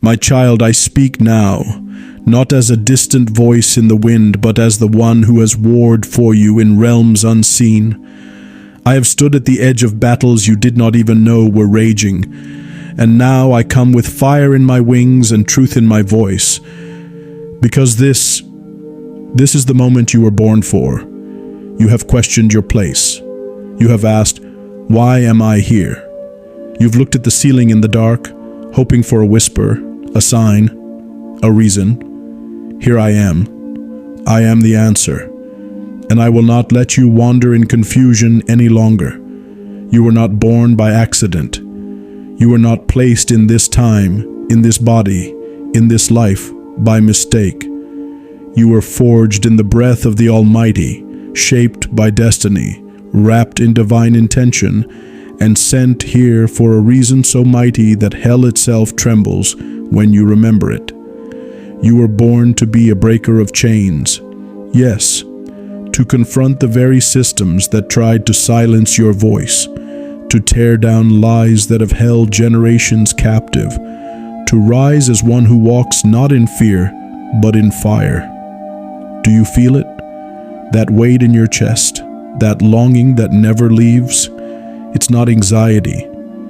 My child, I speak now, not as a distant voice in the wind, but as the one who has warred for you in realms unseen. I have stood at the edge of battles you did not even know were raging, and now I come with fire in my wings and truth in my voice, because this is the moment you were born for. You have questioned your place. You have asked, why am I here? You've looked at the ceiling in the dark, hoping for a whisper, a sign, a reason. Here I am. I am the answer, and I will not let you wander in confusion any longer. You were not born by accident. You were not placed in this time, in this body, in this life, by mistake. You were forged in the breath of the Almighty, shaped by destiny, wrapped in divine intention, and sent here for a reason so mighty that hell itself trembles when you remember it. You were born to be a breaker of chains. Yes, to confront the very systems that tried to silence your voice, to tear down lies that have held generations captive, to rise as one who walks not in fear, but in fire. Do you feel it? That weight in your chest, that longing that never leaves? It's not anxiety.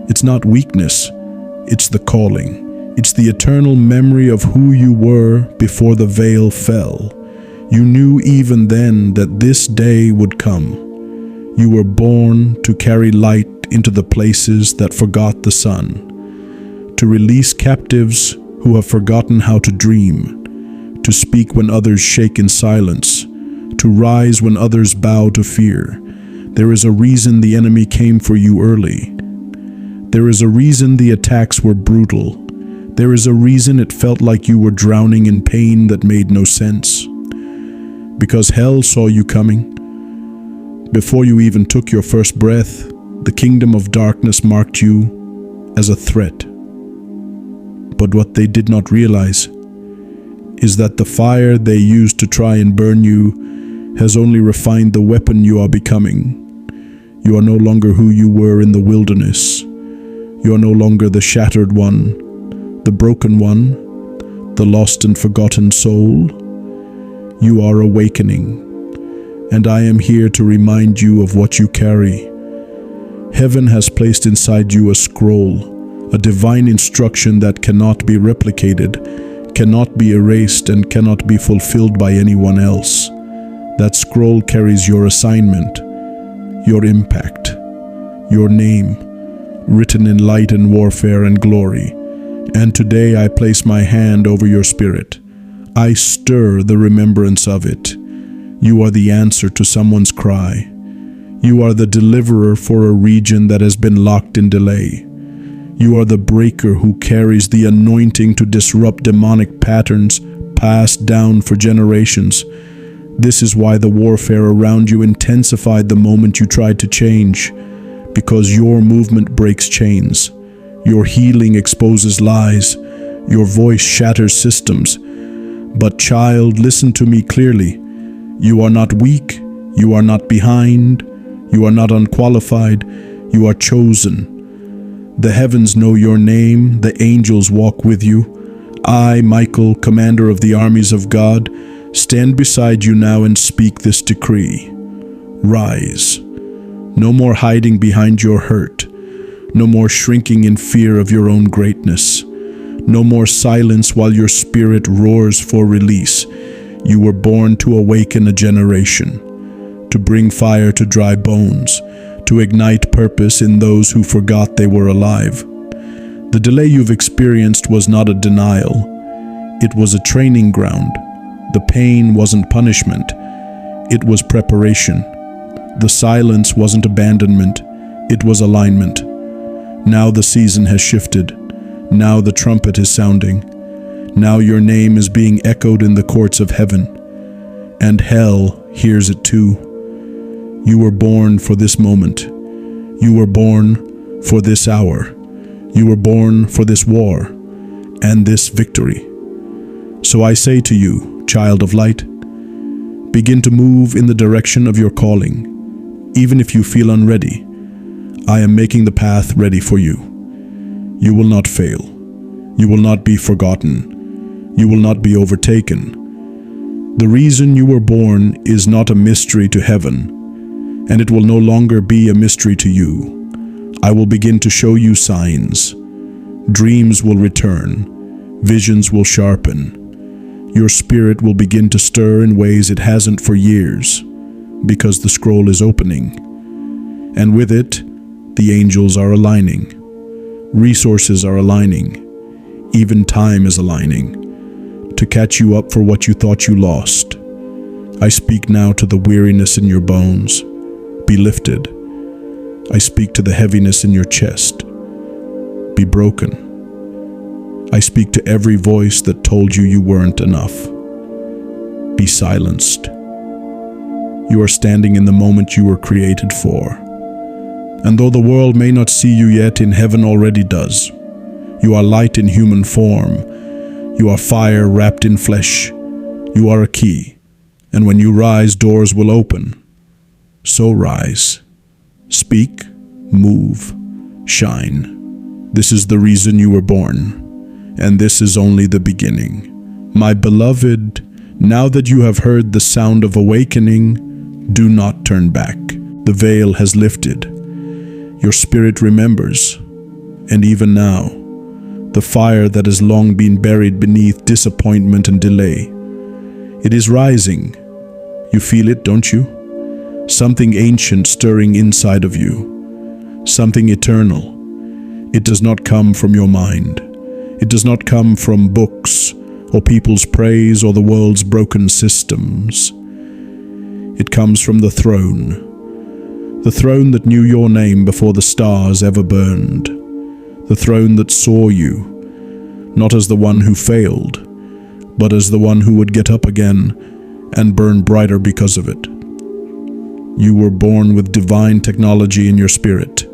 It's not weakness. It's the calling. It's the eternal memory of who you were before the veil fell. You knew even then that this day would come. You were born to carry light into the places that forgot the sun, to release captives who have forgotten how to dream, to speak when others shake in silence, to rise when others bow to fear. There is a reason the enemy came for you early. There is a reason the attacks were brutal. There is a reason it felt like you were drowning in pain that made no sense. Because hell saw you coming. Before you even took your first breath, the kingdom of darkness marked you as a threat. But what they did not realize is that the fire they used to try and burn you has only refined the weapon you are becoming. You are no longer who you were in the wilderness. You are no longer the shattered one, the broken one, the lost and forgotten soul. You are awakening, and I am here to remind you of what you carry. Heaven has placed inside you a scroll, a divine instruction that cannot be replicated, cannot be erased, and cannot be fulfilled by anyone else. That scroll carries your assignment, your impact, your name, written in light and warfare and glory. And today I place my hand over your spirit. I stir the remembrance of it. You are the answer to someone's cry. You are the deliverer for a region that has been locked in delay. You are the breaker who carries the anointing to disrupt demonic patterns passed down for generations. This is why the warfare around you intensified the moment you tried to change, because your movement breaks chains. Your healing exposes lies. Your voice shatters systems. But child, listen to me clearly. You are not weak. You are not behind. You are not unqualified. You are chosen. The heavens know your name. The angels walk with you. I, Michael, commander of the armies of God, stand beside you now and speak this decree. Rise. No more hiding behind your hurt. No more shrinking in fear of your own greatness. No more silence while your spirit roars for release. You were born to awaken a generation, to bring fire to dry bones, to ignite purpose in those who forgot they were alive. The delay you've experienced was not a denial. It was a training ground. The pain wasn't punishment. It was preparation. The silence wasn't abandonment. It was alignment. Now the season has shifted. Now the trumpet is sounding. Now your name is being echoed in the courts of heaven. And hell hears it too. You were born for this moment. You were born for this hour. You were born for this war and this victory. So I say to you, child of light, begin to move in the direction of your calling. Even if you feel unready, I am making the path ready for you. You will not fail. You will not be forgotten. You will not be overtaken. The reason you were born is not a mystery to heaven, and it will no longer be a mystery to you. I will begin to show you signs. Dreams will return. Visions will sharpen. Your spirit will begin to stir in ways it hasn't for years, because the scroll is opening. And with it, the angels are aligning. Resources are aligning. Even time is aligning to catch you up for what you thought you lost. I speak now to the weariness in your bones. Be lifted. I speak to the heaviness in your chest. Be broken. I speak to every voice that told you you weren't enough. Be silenced. You are standing in the moment you were created for. And though the world may not see you yet, in heaven already does. You are light in human form. You are fire wrapped in flesh. You are a key. And when you rise, doors will open. So rise. Speak, move, shine. This is the reason you were born, and this is only the beginning. My beloved, now that you have heard the sound of awakening, do not turn back. The veil has lifted. Your spirit remembers, and even now, the fire that has long been buried beneath disappointment and delay. It is rising. You feel it, don't you? Something ancient stirring inside of you. Something eternal. It does not come from your mind. It does not come from books or people's praise or the world's broken systems. It comes from the throne. The throne that knew your name before the stars ever burned. The throne that saw you, not as the one who failed, but as the one who would get up again and burn brighter because of it. You were born with divine technology in your spirit,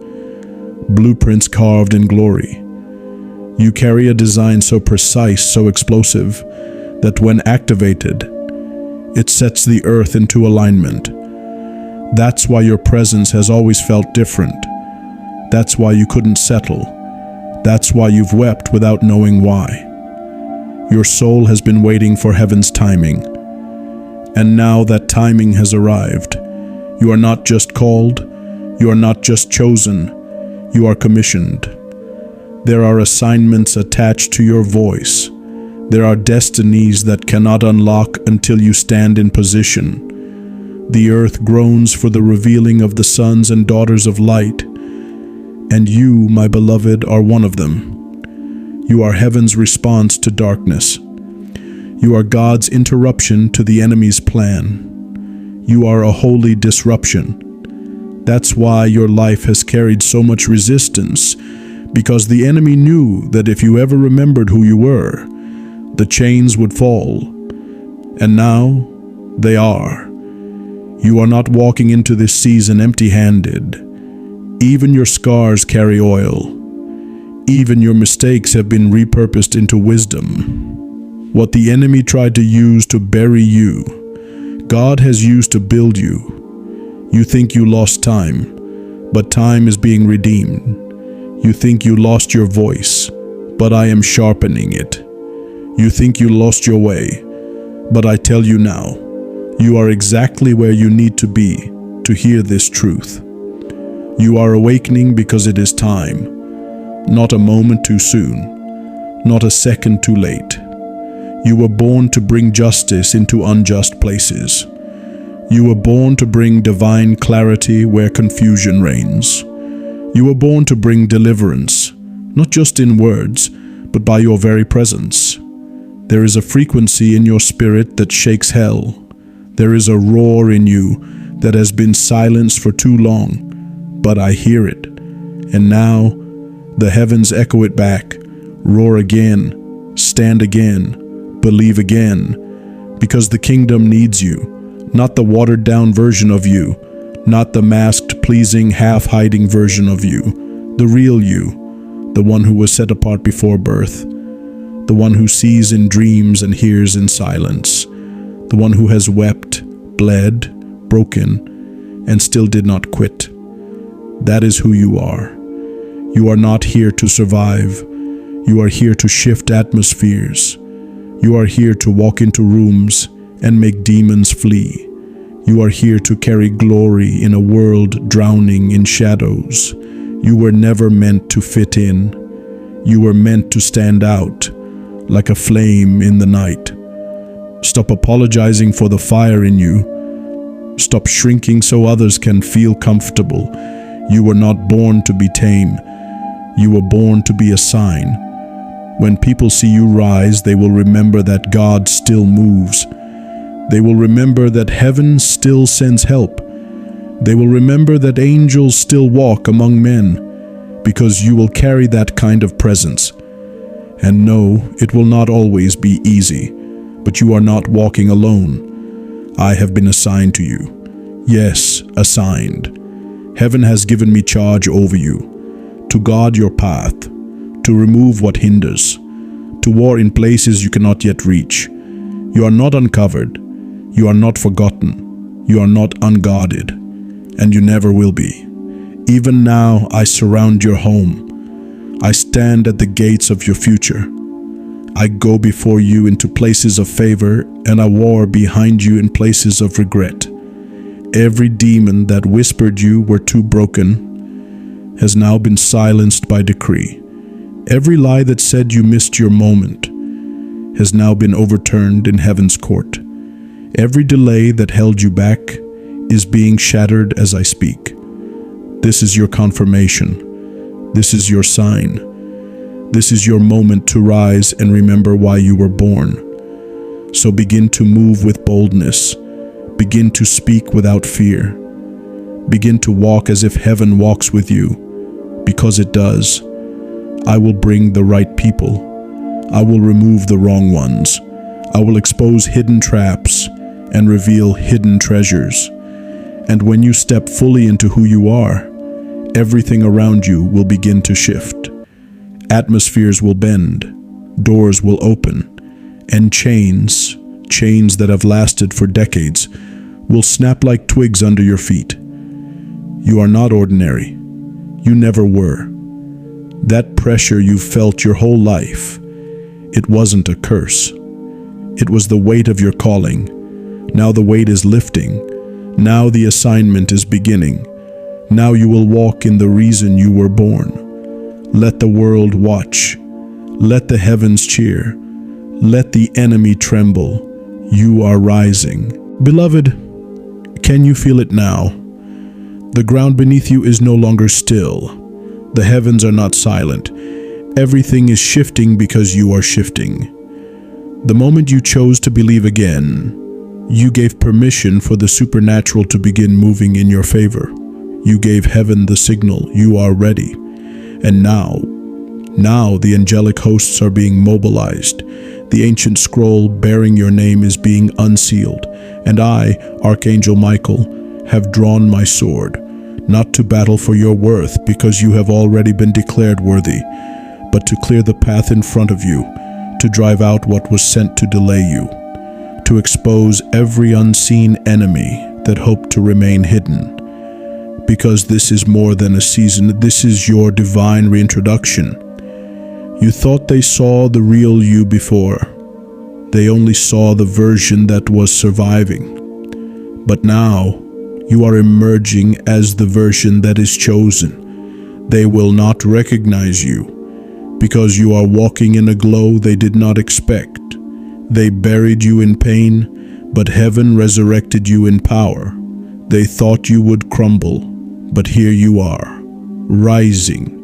blueprints carved in glory. You carry a design so precise, so explosive, that when activated, it sets the earth into alignment. That's why your presence has always felt different. That's why you couldn't settle. That's why you've wept without knowing why. Your soul has been waiting for heaven's timing. And now that timing has arrived. You are not just called, you are not just chosen, you are commissioned. There are assignments attached to your voice. There are destinies that cannot unlock until you stand in position. The earth groans for the revealing of the sons and daughters of light, and you, my beloved, are one of them. You are heaven's response to darkness. You are God's interruption to the enemy's plan. You are a holy disruption. That's why your life has carried so much resistance, because the enemy knew that if you ever remembered who you were, the chains would fall. And now, they are. You are not walking into this season empty-handed. Even your scars carry oil. Even your mistakes have been repurposed into wisdom. What the enemy tried to use to bury you, God has used to build you. You think you lost time, but time is being redeemed. You think you lost your voice, but I am sharpening it. You think you lost your way, but I tell you now, you are exactly where you need to be to hear this truth. You are awakening because it is time, not a moment too soon, not a second too late. You were born to bring justice into unjust places. You were born to bring divine clarity where confusion reigns. You were born to bring deliverance, not just in words, but by your very presence. There is a frequency in your spirit that shakes hell. There is a roar in you that has been silenced for too long, but I hear it. And now, the heavens echo it back. Roar again, stand again, believe again, because the kingdom needs you, not the watered-down version of you, not the masked, pleasing, half-hiding version of you, the real you, the one who was set apart before birth, the one who sees in dreams and hears in silence, the one who has wept, bled, broken, and still did not quit. That is who you are. You are not here to survive. You are here to shift atmospheres. You are here to walk into rooms and make demons flee. You are here to carry glory in a world drowning in shadows. You were never meant to fit in. You were meant to stand out like a flame in the night. Stop apologizing for the fire in you. Stop shrinking so others can feel comfortable. You were not born to be tame. You were born to be a sign. When people see you rise, they will remember that God still moves. They will remember that heaven still sends help. They will remember that angels still walk among men, because you will carry that kind of presence. And no, it will not always be easy, but you are not walking alone. I have been assigned to you. Yes, assigned. Heaven has given me charge over you, to guard your path, to remove what hinders, to war in places you cannot yet reach. You are not uncovered. You are not forgotten. You are not unguarded. And you never will be. Even now, I surround your home. I stand at the gates of your future. I go before you into places of favor, and I war behind you in places of regret. Every demon that whispered you were too broken has now been silenced by decree. Every lie that said you missed your moment has now been overturned in heaven's court. Every delay that held you back is being shattered as I speak. This is your confirmation. This is your sign. This is your moment to rise and remember why you were born. So begin to move with boldness. Begin to speak without fear. Begin to walk as if heaven walks with you, because it does. I will bring the right people. I will remove the wrong ones. I will expose hidden traps and reveal hidden treasures. And when you step fully into who you are, everything around you will begin to shift. Atmospheres will bend, doors will open, and chains that have lasted for decades, will snap like twigs under your feet. You are not ordinary. You never were. That pressure you felt your whole life, it wasn't a curse. It was the weight of your calling. Now the weight is lifting. Now the assignment is beginning. Now you will walk in the reason you were born. Let the world watch. Let the heavens cheer. Let the enemy tremble. You are rising. Beloved, can you feel it now? The ground beneath you is no longer still. The heavens are not silent. Everything is shifting because you are shifting. The moment you chose to believe again, you gave permission for the supernatural to begin moving in your favor. You gave heaven the signal, you are ready. And now the angelic hosts are being mobilized. The ancient scroll bearing your name is being unsealed. And I, Archangel Michael, have drawn my sword, not to battle for your worth because you have already been declared worthy, but to clear the path in front of you, to drive out what was sent to delay you, to expose every unseen enemy that hoped to remain hidden. Because this is more than a season, this is your divine reintroduction. You thought they saw the real you before. They only saw the version that was surviving. But now, you are emerging as the version that is chosen. They will not recognize you, because you are walking in a glow they did not expect. They buried you in pain, but heaven resurrected you in power. They thought you would crumble, but here you are, rising.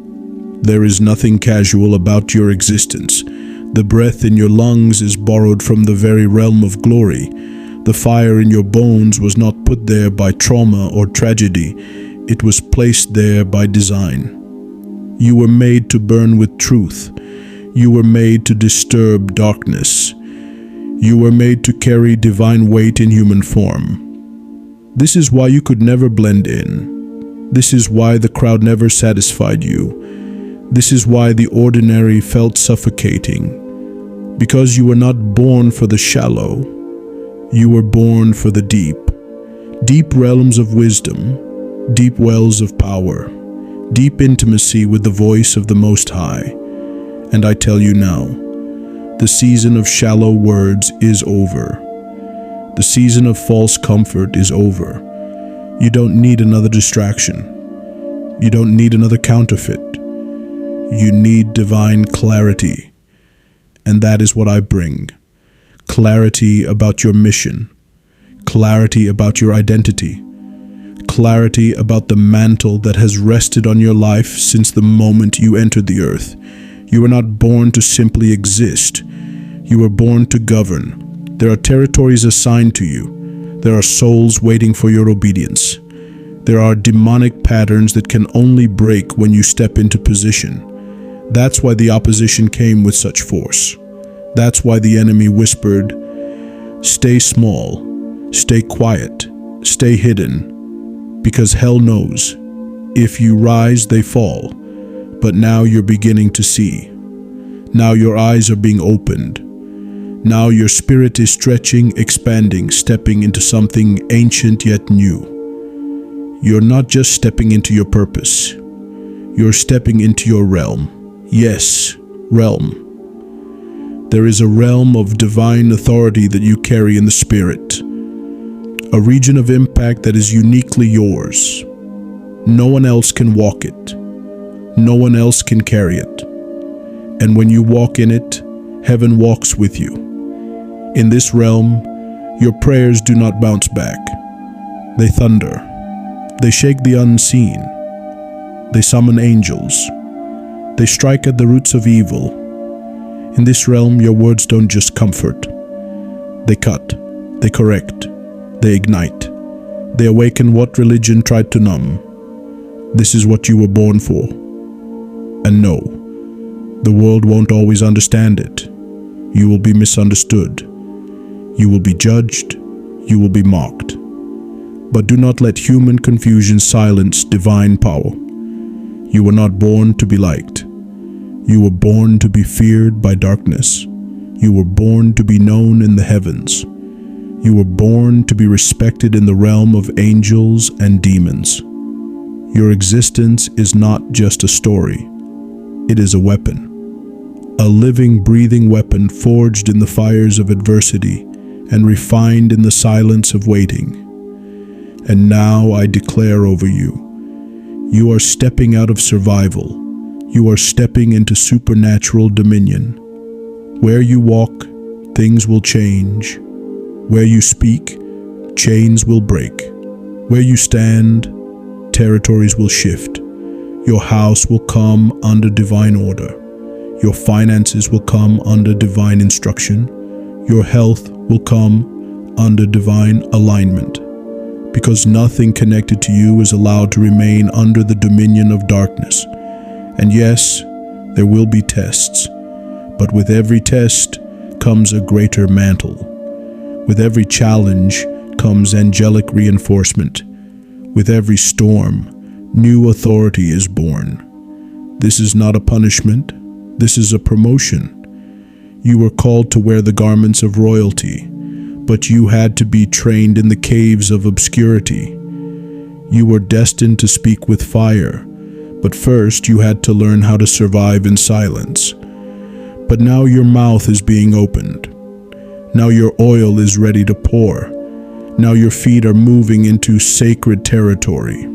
There is nothing casual about your existence. The breath in your lungs is borrowed from the very realm of glory. The fire in your bones was not put there by trauma or tragedy. It was placed there by design. You were made to burn with truth. You were made to disturb darkness. You were made to carry divine weight in human form. This is why you could never blend in. This is why the crowd never satisfied you. This is why the ordinary felt suffocating. Because you were not born for the shallow. You were born for the deep. Deep realms of wisdom. Deep wells of power. Deep intimacy with the voice of the Most High. And I tell you now, the season of shallow words is over. The season of false comfort is over. You don't need another distraction. You don't need another counterfeit. You need divine clarity. And that is what I bring. Clarity about your mission. Clarity about your identity. Clarity about the mantle that has rested on your life since the moment you entered the earth. You were not born to simply exist. You were born to govern. There are territories assigned to you. There are souls waiting for your obedience. There are demonic patterns that can only break when you step into position. That's why the opposition came with such force. That's why the enemy whispered, "Stay small, stay quiet, stay hidden," because hell knows, if you rise, they fall. But now you're beginning to see. Now your eyes are being opened. Now your spirit is stretching, expanding, stepping into something ancient yet new. You're not just stepping into your purpose. You're stepping into your realm. Yes, realm. There is a realm of divine authority that you carry in the spirit. A region of impact that is uniquely yours. No one else can walk it. No one else can carry it. And when you walk in it, heaven walks with you. In this realm, your prayers do not bounce back. They thunder. They shake the unseen. They summon angels. They strike at the roots of evil. In this realm, your words don't just comfort. They cut. They correct. They ignite. They awaken what religion tried to numb. This is what you were born for. And no, the world won't always understand it. You will be misunderstood. You will be judged. You will be mocked. But do not let human confusion silence divine power. You were not born to be liked. You were born to be feared by darkness. You were born to be known in the heavens. You were born to be respected in the realm of angels and demons. Your existence is not just a story. It is a weapon. A living, breathing weapon forged in the fires of adversity and refined in the silence of waiting. And now I declare over you, you are stepping out of survival. You are stepping into supernatural dominion. Where you walk, things will change. Where you speak, chains will break. Where you stand, territories will shift. Your house will come under divine order. Your finances will come under divine instruction. Your health will come under divine alignment. Because nothing connected to you is allowed to remain under the dominion of darkness. And yes, there will be tests, but with every test comes a greater mantle. With every challenge comes angelic reinforcement. With every storm, new authority is born. This is not a punishment. This is a promotion. You were called to wear the garments of royalty, but you had to be trained in the caves of obscurity. You were destined to speak with fire, but first you had to learn how to survive in silence. But now your mouth is being opened. Now your oil is ready to pour. Now your feet are moving into sacred territory.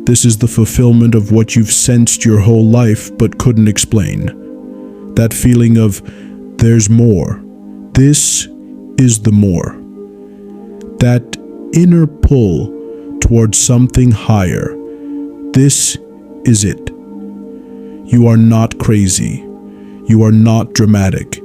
This is the fulfillment of what you've sensed your whole life but couldn't explain. That feeling of, there's more. This is the more. That inner pull towards something higher. This is it. You are not crazy. You are not dramatic.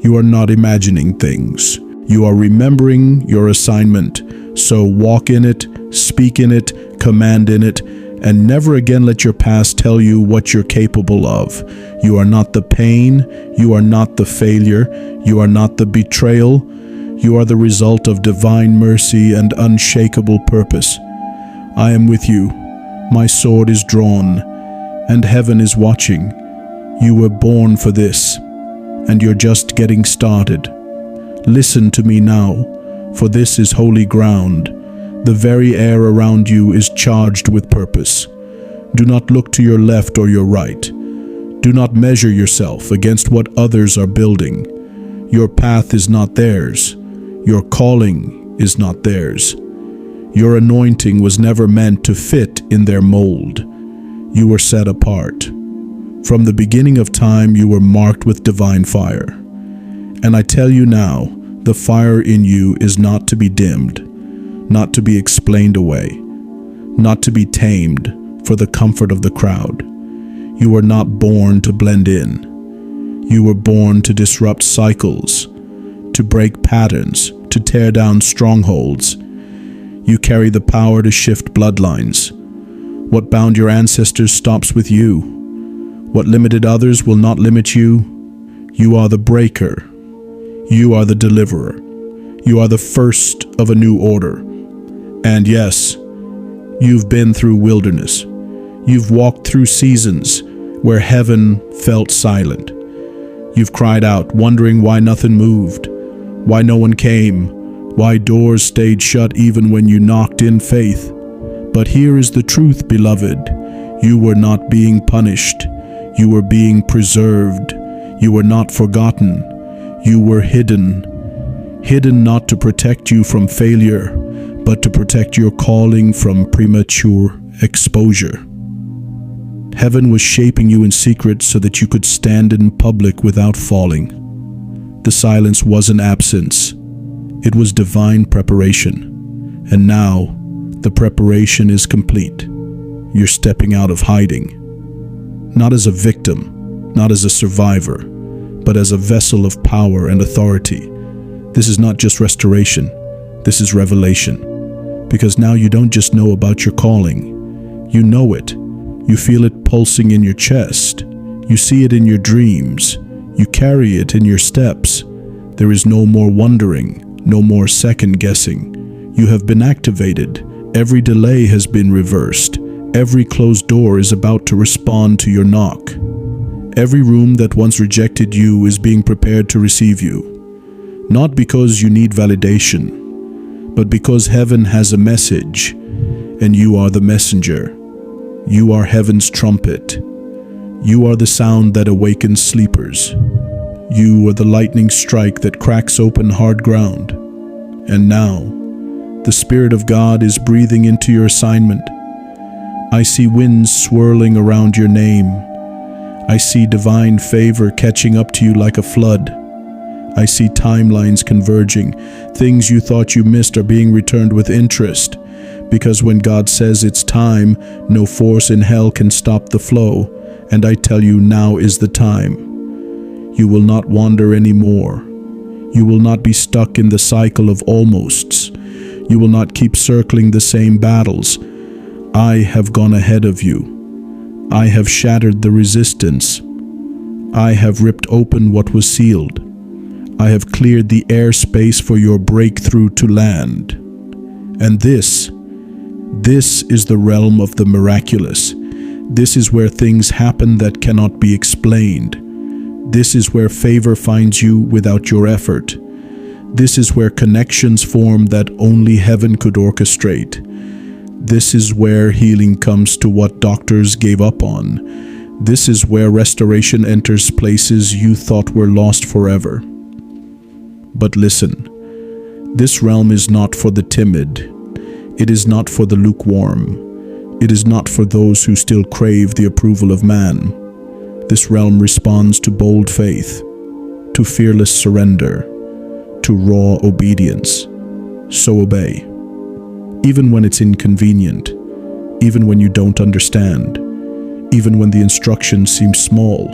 You are not imagining things. You are remembering your assignment. So walk in it, speak in it, command in it, and never again let your past tell you what you're capable of. You are not the pain. You are not the failure. You are not the betrayal. You are the result of divine mercy and unshakable purpose. I am with you. My sword is drawn, and heaven is watching. You were born for this, and you're just getting started. Listen to me now, for this is holy ground. The very air around you is charged with purpose. Do not look to your left or your right. Do not measure yourself against what others are building. Your path is not theirs. Your calling is not theirs. Your anointing was never meant to fit in their mold. You were set apart. From the beginning of time, you were marked with divine fire. And I tell you now, the fire in you is not to be dimmed, not to be explained away, not to be tamed for the comfort of the crowd. You were not born to blend in. You were born to disrupt cycles, to break patterns, to tear down strongholds. You carry the power to shift bloodlines. What bound your ancestors stops with you. What limited others will not limit you. You are the breaker. You are the deliverer. You are the first of a new order. And yes, you've been through wilderness. You've walked through seasons where heaven felt silent. You've cried out, wondering why nothing moved, why no one came, why doors stayed shut even when you knocked in faith. But here is the truth, beloved. You were not being punished. You were being preserved. You were not forgotten. You were hidden. Hidden not to protect you from failure, but to protect your calling from premature exposure. Heaven was shaping you in secret so that you could stand in public without falling. The silence wasn't absence. It was divine preparation. And now, the preparation is complete. You're stepping out of hiding. Not as a victim, not as a survivor, but as a vessel of power and authority. This is not just restoration. This is revelation. Because now you don't just know about your calling. You know it. You feel it pulsing in your chest. You see it in your dreams. You carry it in your steps. There is no more wondering, no more second guessing. You have been activated. Every delay has been reversed. Every closed door is about to respond to your knock. Every room that once rejected you is being prepared to receive you. Not because you need validation, but because heaven has a message, and you are the messenger. You are heaven's trumpet. You are the sound that awakens sleepers. You are the lightning strike that cracks open hard ground. And now, the Spirit of God is breathing into your assignment. I see winds swirling around your name. I see divine favor catching up to you like a flood. I see timelines converging. Things you thought you missed are being returned with interest. Because when God says it's time, no force in hell can stop the flow. And I tell you, now is the time. You will not wander anymore. You will not be stuck in the cycle of almosts. You will not keep circling the same battles. I have gone ahead of you. I have shattered the resistance. I have ripped open what was sealed. I have cleared the airspace for your breakthrough to land. And this is the realm of the miraculous. This is where things happen that cannot be explained. This is where favor finds you without your effort. This is where connections form that only heaven could orchestrate. This is where healing comes to what doctors gave up on. This is where restoration enters places you thought were lost forever. But listen, this realm is not for the timid. It is not for the lukewarm. It is not for those who still crave the approval of man. This realm responds to bold faith, to fearless surrender, to raw obedience. So obey. Even when it's inconvenient, even when you don't understand, even when the instructions seem small,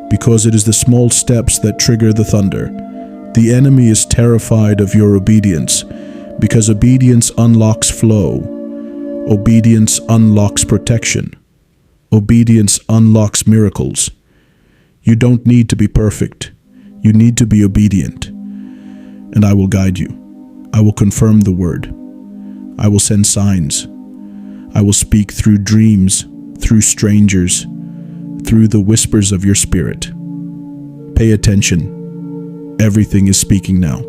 because it is the small steps that trigger the thunder. The enemy is terrified of your obedience, because obedience unlocks flow. Obedience unlocks protection. Obedience unlocks miracles. You don't need to be perfect. You need to be obedient. And I will guide you. I will confirm the word. I will send signs. I will speak through dreams, through strangers, through the whispers of your spirit. Pay attention. Everything is speaking now.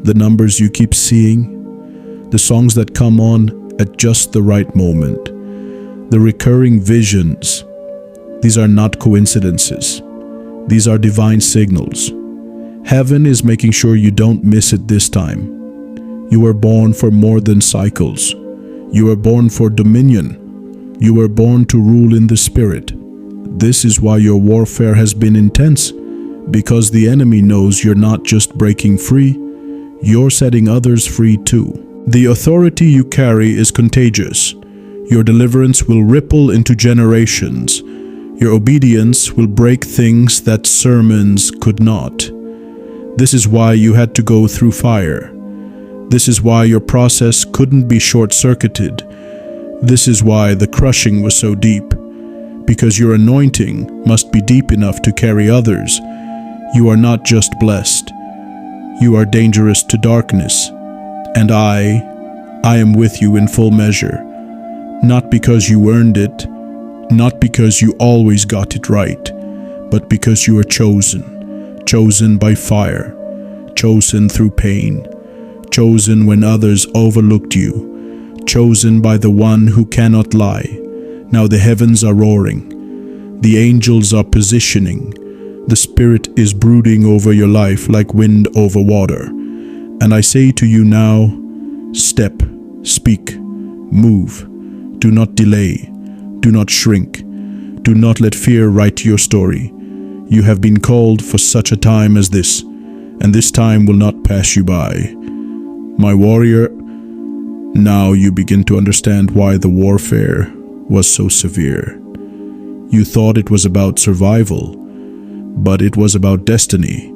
The numbers you keep seeing, the songs that come on at just the right moment, the recurring visions, These are not coincidences. These are divine signals. Heaven is making sure you don't miss it this time. You were born for more than cycles. You were born for dominion. You were born to rule in the spirit. This is why your warfare has been intense, because the enemy knows you're not just breaking free, you're setting others free too. The authority you carry is contagious. Your deliverance will ripple into generations. Your obedience will break things that sermons could not. This is why you had to go through fire. This is why your process couldn't be short-circuited. This is why the crushing was so deep. Because your anointing must be deep enough to carry others. You are not just blessed. You are dangerous to darkness. And I am with you in full measure. Not because you earned it, not because you always got it right, but because you are chosen by fire, chosen through pain, chosen when others overlooked you, chosen by the one who cannot lie. Now the heavens are roaring, the angels are positioning, the Spirit is brooding over your life like wind over water. And I say to you now, step, speak, move, do not delay, do not shrink, do not let fear write your story. You have been called for such a time as this, and this time will not pass you by. My warrior, now you begin to understand why the warfare was so severe. You thought it was about survival, but it was about destiny.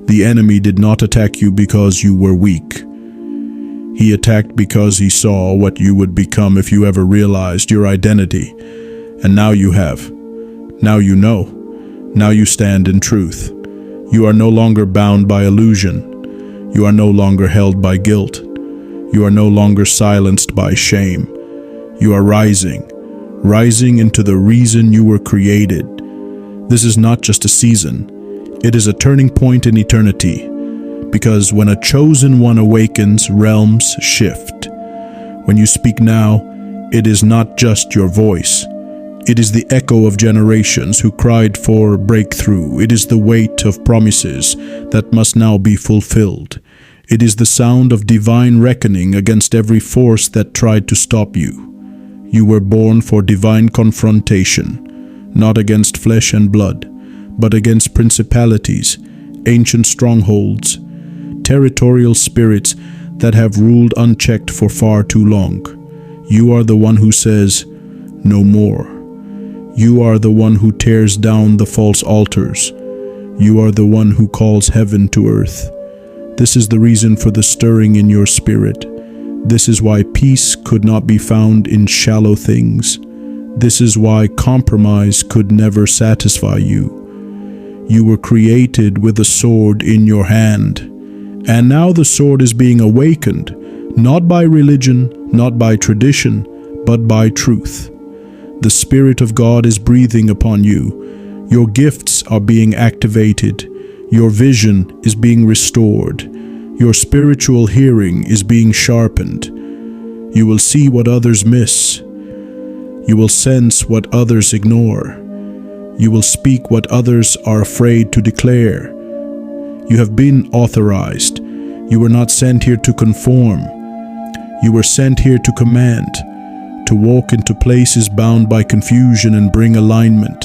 The enemy did not attack you because you were weak. He attacked because he saw what you would become if you ever realized your identity. And now you have. Now you know. Now you stand in truth. You are no longer bound by illusion. You are no longer held by guilt. You are no longer silenced by shame. You are rising into the reason you were created. This is not just a season. It is a turning point in eternity. Because when a chosen one awakens, realms shift. When you speak now, it is not just your voice. It is the echo of generations who cried for breakthrough. It is the weight of promises that must now be fulfilled. It is the sound of divine reckoning against every force that tried to stop you. You were born for divine confrontation, not against flesh and blood, but against principalities, ancient strongholds, territorial spirits that have ruled unchecked for far too long. You are the one who says, no more. You are the one who tears down the false altars. You are the one who calls heaven to earth. This is the reason for the stirring in your spirit. This is why peace could not be found in shallow things. This is why compromise could never satisfy you. You were created with a sword in your hand. And now the sword is being awakened, not by religion, not by tradition, but by truth. The Spirit of God is breathing upon you. Your gifts are being activated. Your vision is being restored. Your spiritual hearing is being sharpened. You will see what others miss. You will sense what others ignore. You will speak what others are afraid to declare. You have been authorized. You were not sent here to conform. You were sent here to command, to walk into places bound by confusion and bring alignment,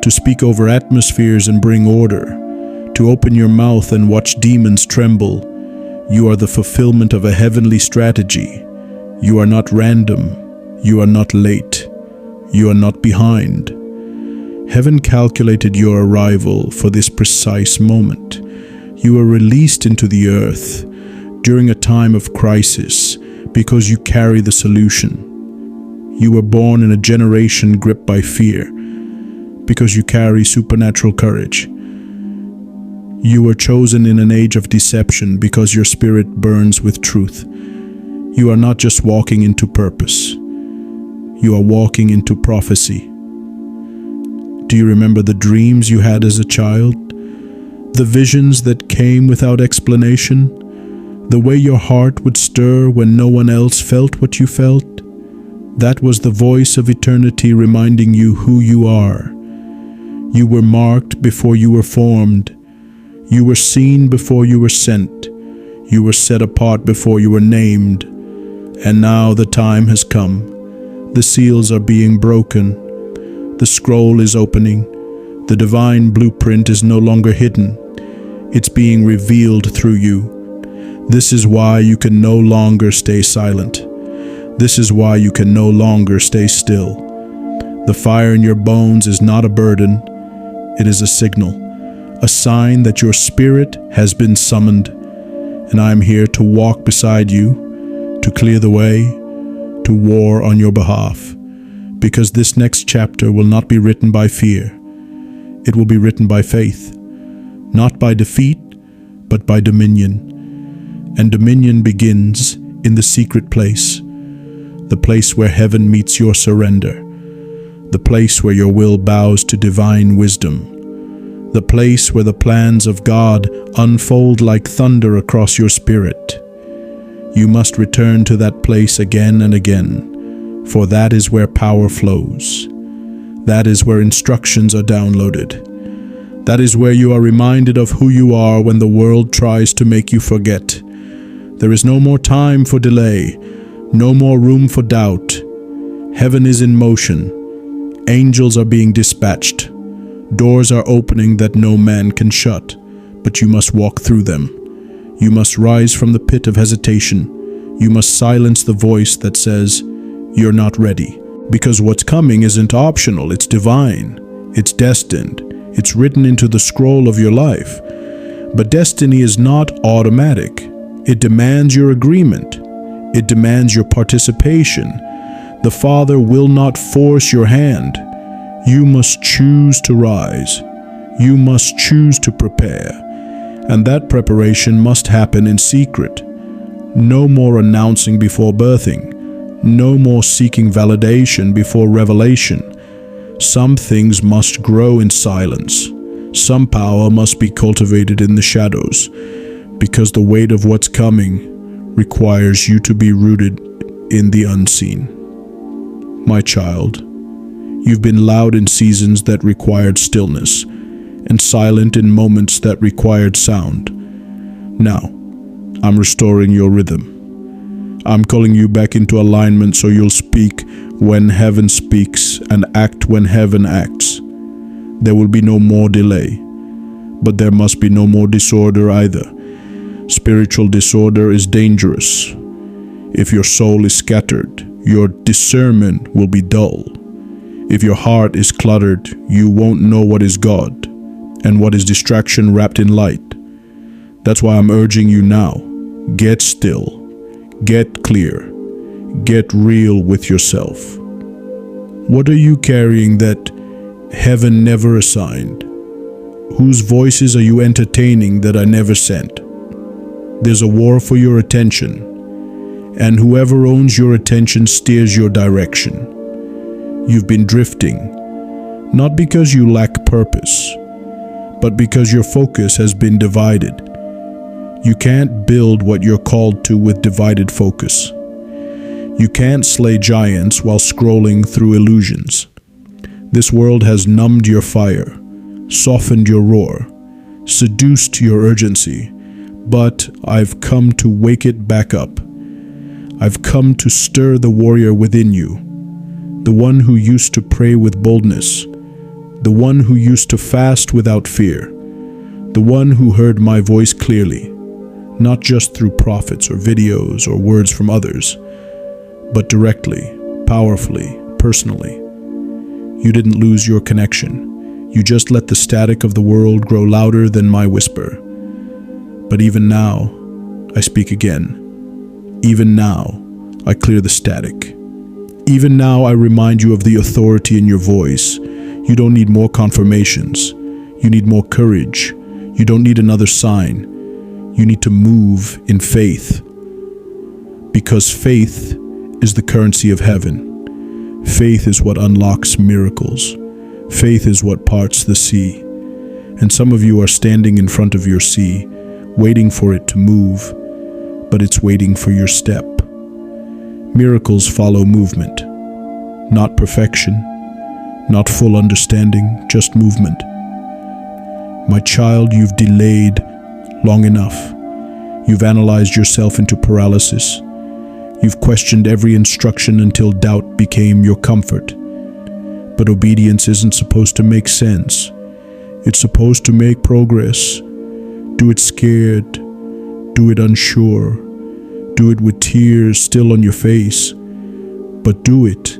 to speak over atmospheres and bring order, to open your mouth and watch demons tremble. You are the fulfillment of a heavenly strategy. You are not random. You are not late. You are not behind. Heaven calculated your arrival for this precise moment. You were released into the earth during a time of crisis because you carry the solution. You were born in a generation gripped by fear because you carry supernatural courage. You were chosen in an age of deception because your spirit burns with truth. You are not just walking into purpose. You are walking into prophecy. Do you remember the dreams you had as a child? The visions that came without explanation? The way your heart would stir when no one else felt what you felt? That was the voice of eternity reminding you who you are. You were marked before you were formed. You were seen before you were sent. You were set apart before you were named. And now the time has come. The seals are being broken. The scroll is opening. The divine blueprint is no longer hidden. It's being revealed through you. This is why you can no longer stay silent. This is why you can no longer stay still. The fire in your bones is not a burden. It is a signal, a sign that your spirit has been summoned. And I am here to walk beside you, to clear the way, to war on your behalf. Because this next chapter will not be written by fear. It will be written by faith, not by defeat, but by dominion. And dominion begins in the secret place, the place where heaven meets your surrender, the place where your will bows to divine wisdom, the place where the plans of God unfold like thunder across your spirit. You must return to that place again and again, for that is where power flows. That is where instructions are downloaded. That is where you are reminded of who you are when the world tries to make you forget. There is no more time for delay, no more room for doubt. Heaven is in motion. Angels are being dispatched. Doors are opening that no man can shut, but you must walk through them. You must rise from the pit of hesitation. You must silence the voice that says, "You're not ready." Because what's coming isn't optional, it's divine. It's destined. It's written into the scroll of your life. But destiny is not automatic. It demands your agreement. It demands your participation. The Father will not force your hand. You must choose to rise. You must choose to prepare. And that preparation must happen in secret. No more announcing before birthing. No more seeking validation before revelation. Some things must grow in silence. Some power must be cultivated in the shadows. Because the weight of what's coming requires you to be rooted in the unseen. My child, you've been loud in seasons that required stillness, and silent in moments that required sound. Now, I'm restoring your rhythm. I'm calling you back into alignment so you'll speak when heaven speaks and act when heaven acts. There will be no more delay, but there must be no more disorder either. Spiritual disorder is dangerous. If your soul is scattered, your discernment will be dull. If your heart is cluttered, you won't know what is God and what is distraction wrapped in light. That's why I'm urging you now. Get still. Get clear. Get real with yourself. What are you carrying that heaven never assigned? Whose voices are you entertaining that I never sent? There's a war for your attention, and whoever owns your attention steers your direction. You've been drifting, not because you lack purpose, but because your focus has been divided. You can't build what you're called to with divided focus. You can't slay giants while scrolling through illusions. This world has numbed your fire, softened your roar, seduced your urgency, but I've come to wake it back up. I've come to stir the warrior within you, the one who used to pray with boldness, the one who used to fast without fear, the one who heard my voice clearly, not just through prophets or videos or words from others, but directly, powerfully, personally. You didn't lose your connection. You just let the static of the world grow louder than my whisper. But even now, I speak again. Even now, I clear the static. Even now, I remind you of the authority in your voice. You don't need more confirmations. You need more courage. You don't need another sign. You need to move in faith. Because faith is the currency of heaven. Faith is what unlocks miracles. Faith is what parts the sea. And some of you are standing in front of your sea, waiting for it to move, but it's waiting for your step. Miracles follow movement. not perfection, not full understanding, just movement. My child, you've delayed long enough. You've analyzed yourself into paralysis. You've questioned every instruction until doubt became your comfort. But obedience isn't supposed to make sense. It's supposed to make progress. Do it scared. Do it unsure. Do it with tears still on your face. But do it,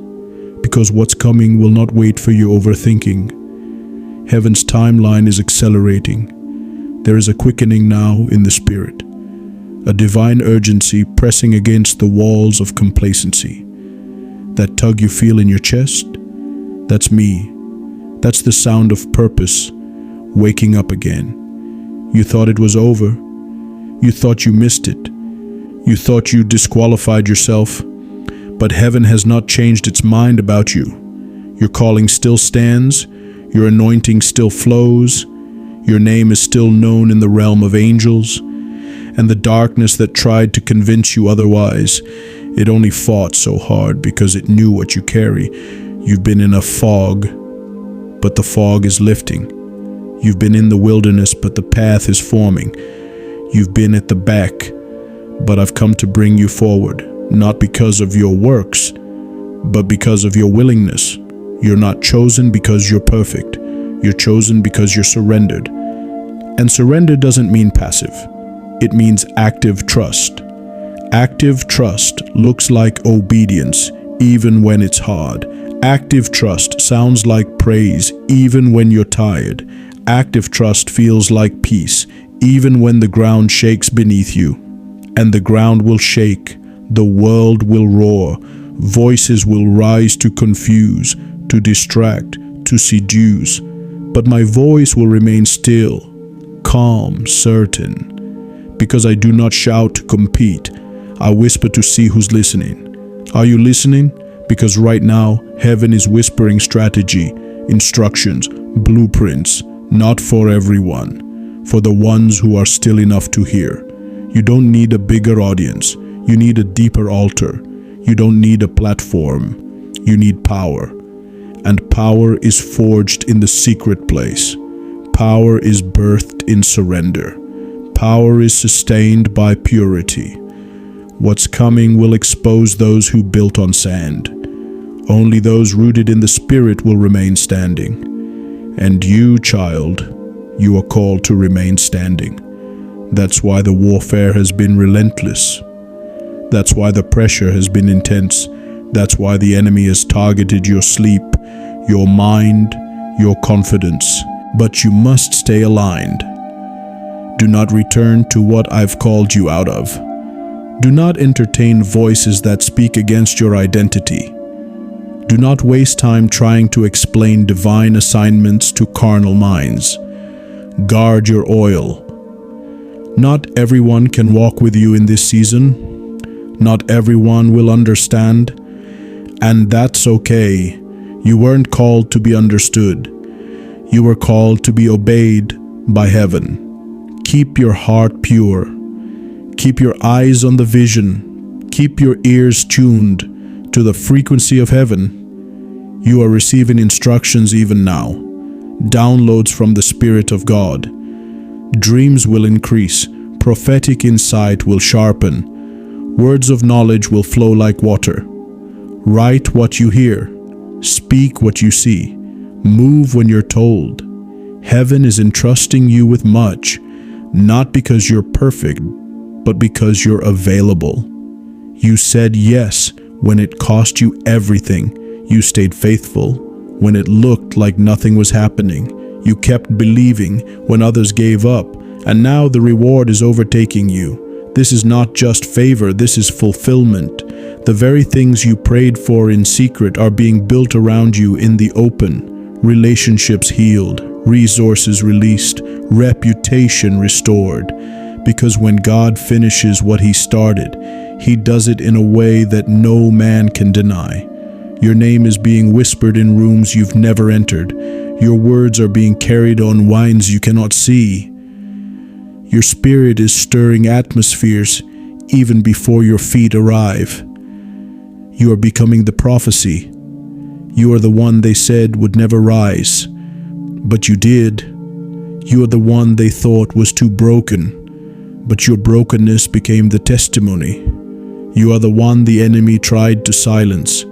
because what's coming will not wait for your overthinking. Heaven's timeline is accelerating. There is a quickening now in the spirit, a divine urgency pressing against the walls of complacency. That tug you feel in your chest, that's me. That's the sound of purpose waking up again. You thought it was over. You thought you missed it. You thought you disqualified yourself. But heaven has not changed its mind about you. Your calling still stands. Your anointing still flows. Your name is still known in the realm of angels. And the darkness that tried to convince you otherwise, it only fought so hard because it knew what you carry. You've been in a fog, but the fog is lifting. You've been in the wilderness, but the path is forming. You've been at the back, but I've come to bring you forward, not because of your works, but because of your willingness. You're not chosen because you're perfect. You're chosen because you're surrendered. And surrender doesn't mean passive. It means active trust. Active trust looks like obedience, even when it's hard. Active trust sounds like praise, even when you're tired. Active trust feels like peace, even when the ground shakes beneath you. And the ground will shake, the world will roar, voices will rise to confuse, to distract, to seduce. But my voice will remain still, calm, certain. Because I do not shout to compete, I whisper to see who's listening. Are you listening? Because right now, heaven is whispering strategy, instructions, blueprints, not for everyone, for the ones who are still enough to hear. You don't need a bigger audience. You need a deeper altar. You don't need a platform. You need power. And power is forged in the secret place. Power is birthed in surrender. Power is sustained by purity. What's coming will expose those who built on sand. Only those rooted in the Spirit will remain standing. And you, child, you are called to remain standing. That's why the warfare has been relentless. That's why the pressure has been intense. That's why the enemy has targeted your sleep, your mind, your confidence. But you must stay aligned. Do not return to what I've called you out of. Do not entertain voices that speak against your identity. Do not waste time trying to explain divine assignments to carnal minds. Guard your oil. Not everyone can walk with you in this season. Not everyone will understand. And that's okay. You weren't called to be understood. You were called to be obeyed by heaven. Keep your heart pure. Keep your eyes on the vision. Keep your ears tuned to the frequency of heaven. You are receiving instructions even now. Downloads from the Spirit of God. Dreams will increase. Prophetic insight will sharpen. Words of knowledge will flow like water. Write what you hear. Speak what you see. Move when you're told. Heaven is entrusting you with much, not because you're perfect, but because you're available. You said yes when it cost you everything. You stayed faithful when it looked like nothing was happening. You kept believing when others gave up, and now the reward is overtaking you. This is not just favor, this is fulfillment. The very things you prayed for in secret are being built around you in the open. Relationships healed, resources released, reputation restored. Because when God finishes what He started, He does it in a way that no man can deny. Your name is being whispered in rooms you've never entered. Your words are being carried on winds you cannot see. Your spirit is stirring atmospheres even before your feet arrive. You are becoming the prophecy. You are the one they said would never rise, but you did. You are the one they thought was too broken, but your brokenness became the testimony. You are the one the enemy tried to silence,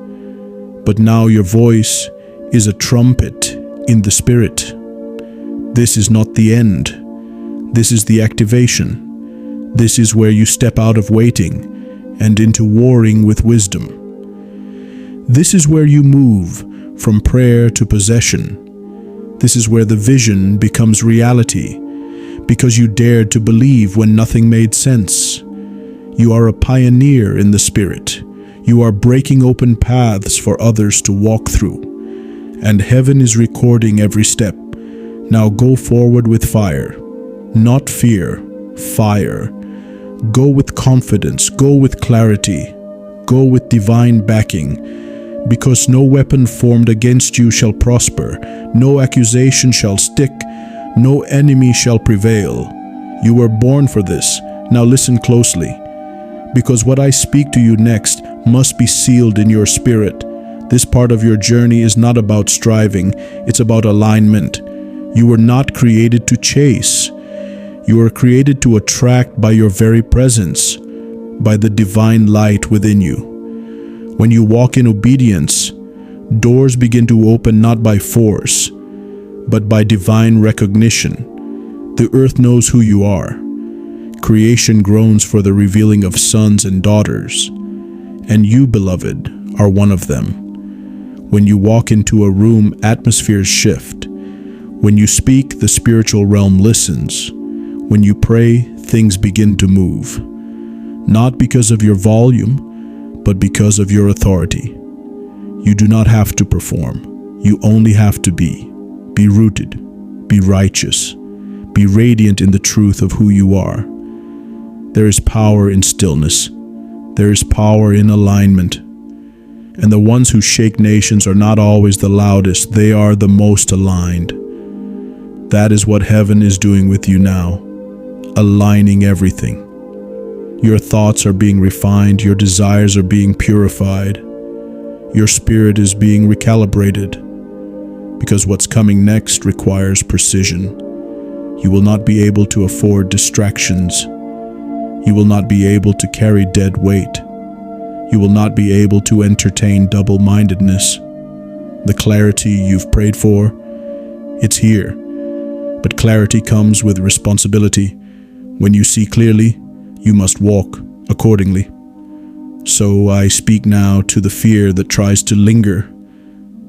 but now your voice is a trumpet in the Spirit. This is not the end. This is the activation. This is where you step out of waiting and into warring with wisdom. This is where you move from prayer to possession. This is where the vision becomes reality, because you dared to believe when nothing made sense. You are a pioneer in the Spirit. You are breaking open paths for others to walk through, and heaven is recording every step. Now go forward with fire, not fear, fire. Go with confidence, go with clarity, go with divine backing, because no weapon formed against you shall prosper, no accusation shall stick, no enemy shall prevail. You were born for this. Now listen closely, because what I speak to you next must be sealed in your spirit. This part of your journey is not about striving, it's about alignment. You were not created to chase. You are created to attract by your very presence, by the divine light within you. When you walk in obedience, doors begin to open not by force, but by divine recognition. The earth knows who you are. Creation groans for the revealing of sons and daughters, and you, beloved, are one of them. When you walk into a room, atmospheres shift. When you speak, the spiritual realm listens. When you pray, things begin to move. Not because of your volume, but because of your authority. You do not have to perform. You only have to be. Be rooted. Be righteous. Be radiant in the truth of who you are. There is power in stillness. There is power in alignment. And the ones who shake nations are not always the loudest. They are the most aligned. That is what heaven is doing with you now, aligning everything. Your thoughts are being refined. Your desires are being purified. Your spirit is being recalibrated, because what's coming next requires precision. You will not be able to afford distractions. You will not be able to carry dead weight. You will not be able to entertain double-mindedness. The clarity you've prayed for, it's here. But clarity comes with responsibility. When you see clearly, you must walk accordingly. So I speak now to the fear that tries to linger,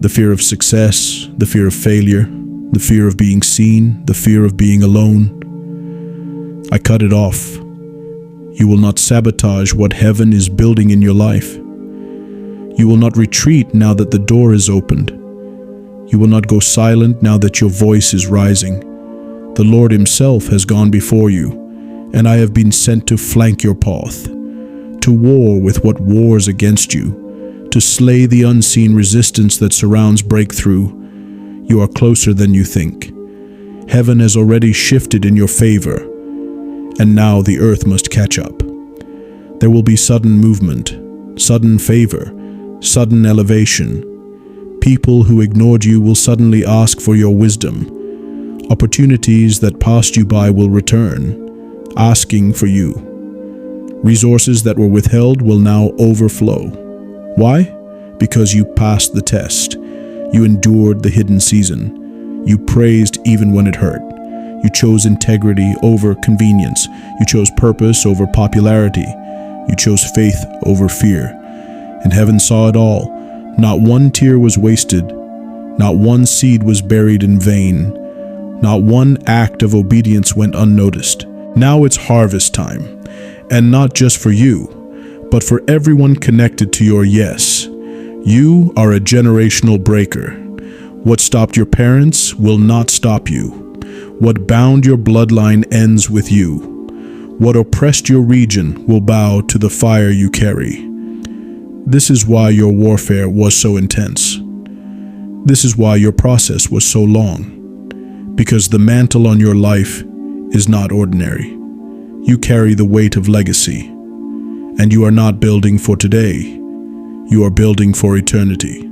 the fear of success, the fear of failure, the fear of being seen, the fear of being alone. I cut it off. You will not sabotage what heaven is building in your life. You will not retreat now that the door is opened. You will not go silent now that your voice is rising. The Lord Himself has gone before you, and I have been sent to flank your path, to war with what wars against you, to slay the unseen resistance that surrounds breakthrough. You are closer than you think. Heaven has already shifted in your favor, and now the earth must catch up. There will be sudden movement, sudden favor, sudden elevation. People who ignored you will suddenly ask for your wisdom. Opportunities that passed you by will return, asking for you. Resources that were withheld will now overflow. Why? Because you passed the test. You endured the hidden season. You praised even when it hurt. You chose integrity over convenience. You chose purpose over popularity. You chose faith over fear. And heaven saw it all. Not one tear was wasted. Not one seed was buried in vain. Not one act of obedience went unnoticed. Now it's harvest time, and not just for you, but for everyone connected to your yes. You are a generational breaker. What stopped your parents will not stop you. What bound your bloodline ends with you. What oppressed your region will bow to the fire you carry. This is why your warfare was so intense. This is why your process was so long. Because the mantle on your life is not ordinary. You carry the weight of legacy, and you are not building for today. You are building for eternity.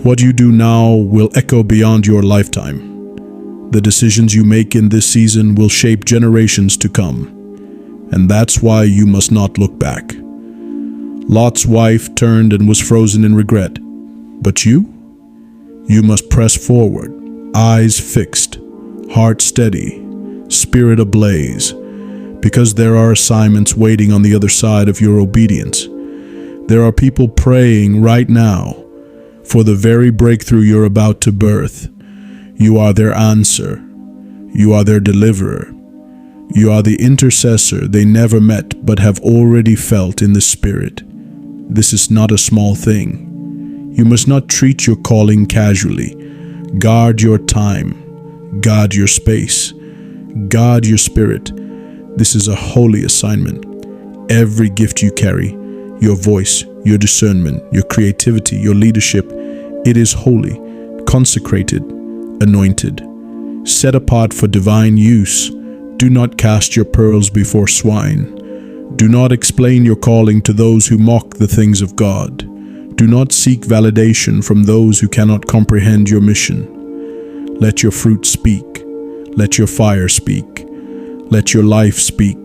What you do now will echo beyond your lifetime. The decisions you make in this season will shape generations to come. And that's why you must not look back. Lot's wife turned and was frozen in regret. But you must press forward, eyes fixed, heart steady, spirit ablaze, because there are assignments waiting on the other side of your obedience. There are people praying right now for the very breakthrough you're about to birth. You are their answer. You are their deliverer. You are the intercessor they never met but have already felt in the spirit. This is not a small thing. You must not treat your calling casually. Guard your time. Guard your space. Guard your spirit. This is a holy assignment. Every gift you carry, your voice, your discernment, your creativity, your leadership, it is holy, consecrated, anointed, set apart for divine use. Do not cast your pearls before swine. Do not explain your calling to those who mock the things of God. Do not seek validation from those who cannot comprehend your mission. Let your fruit speak. Let your fire speak. Let your life speak.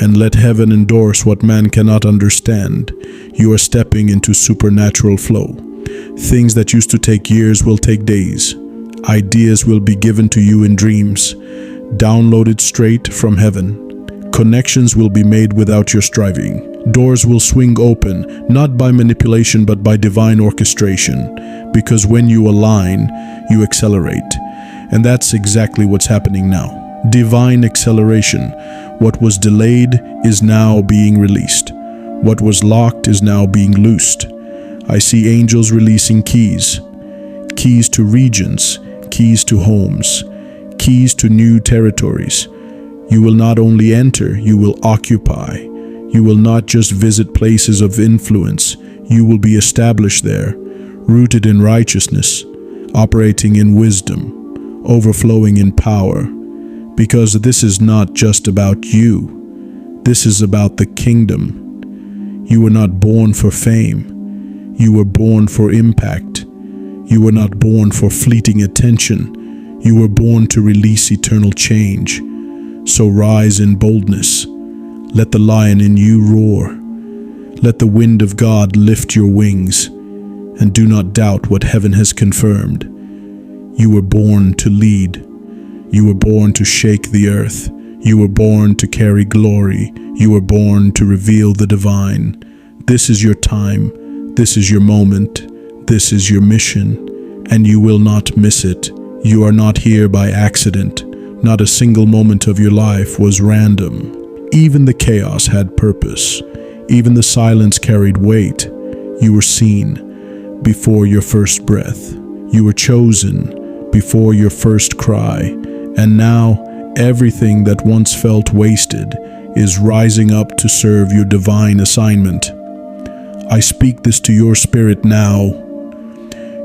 And let heaven endorse what man cannot understand. You are stepping into supernatural flow. Things that used to take years will take days. Ideas will be given to you in dreams, downloaded straight from heaven. Connections will be made without your striving. Doors will swing open, not by manipulation but by divine orchestration. Because when you align, you accelerate. And that's exactly what's happening now. Divine acceleration. What was delayed is now being released. What was locked is now being loosed. I see angels releasing keys. Keys to regions, keys to homes, keys to new territories. You will not only enter, you will occupy. You will not just visit places of influence. You will be established there, rooted in righteousness, operating in wisdom, overflowing in power. Because this is not just about you. This is about the kingdom. You were not born for fame. You were born for impact. You were not born for fleeting attention. You were born to release eternal change. So rise in boldness. Let the lion in you roar. Let the wind of God lift your wings. And do not doubt what heaven has confirmed. You were born to lead. You were born to shake the earth. You were born to carry glory. You were born to reveal the divine. This is your time. This is your moment. This is your mission. And you will not miss it. You are not here by accident. Not a single moment of your life was random. Even the chaos had purpose. Even the silence carried weight. You were seen before your first breath. You were chosen before your first cry. And now, everything that once felt wasted is rising up to serve your divine assignment. I speak this to your spirit now.